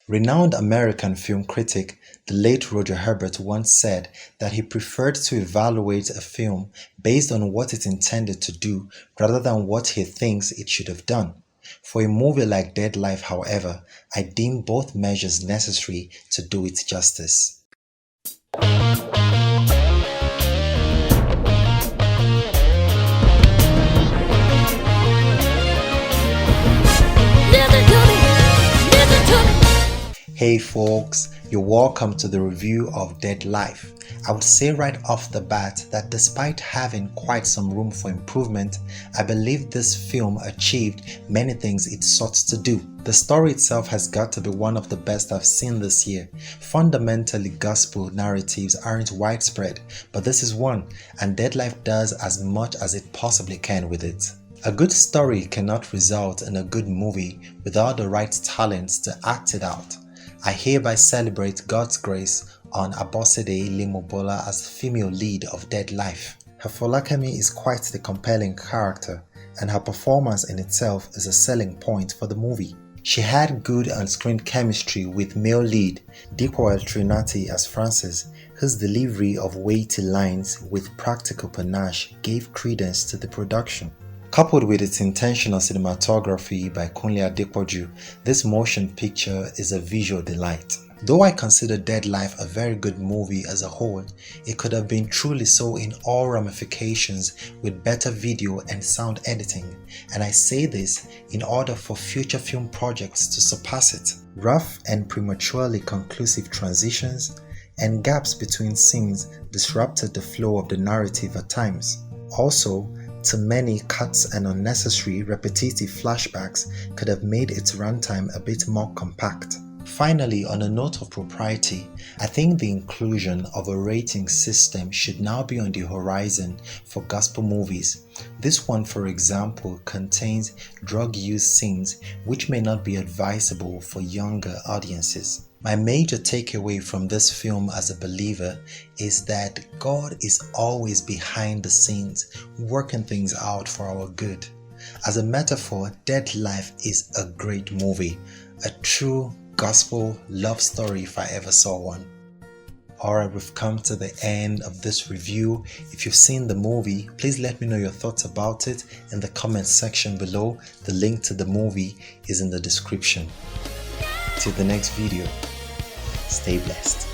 Renowned American film critic, the late Roger Ebert once said that he preferred to evaluate a film based on what it intended to do rather than what he thinks it should have done. For a movie like Dead Life, however, I deem both measures necessary to do it justice. Hey folks, you're welcome to the review of Dead Life. I would say right off the bat that despite having quite some room for improvement, I believe this film achieved many things it sought to do. The story itself has got to be one of the best I've seen this year. Fundamentally, gospel narratives aren't widespread, but this is one, and Dead Life does as much as it possibly can with it. A good story cannot result in a good movie without the right talents to act it out. I hereby celebrate God's grace on Abosede Limobola as the female lead of Dead Life. Her Folakemi is quite the compelling character, and her performance in itself is a selling point for the movie. She had good on-screen chemistry with male lead Dikwa Trinati as Francis, whose delivery of weighty lines with practical panache gave credence to the production. Coupled with its intentional cinematography by Kunle Adepoju, this motion picture is a visual delight. Though I consider Dead Life a very good movie as a whole, it could have been truly so in all ramifications with better video and sound editing, and I say this in order for future film projects to surpass it. Rough and prematurely conclusive transitions and gaps between scenes disrupted the flow of the narrative at times. Also, too many cuts and unnecessary repetitive flashbacks could have made its runtime a bit more compact. Finally, on a note of propriety, I think the inclusion of a rating system should now be on the horizon for gospel movies. This one, for example, contains drug use scenes which may not be advisable for younger audiences. My major takeaway from this film as a believer is that God is always behind the scenes, working things out for our good. As a metaphor, Dead Life is a great movie, a true gospel love story if I ever saw one. Alright, we've come to the end of this review. If you've seen the movie, please let me know your thoughts about it in the comment section below. The link to the movie is in the description. Till the next video, stay blessed.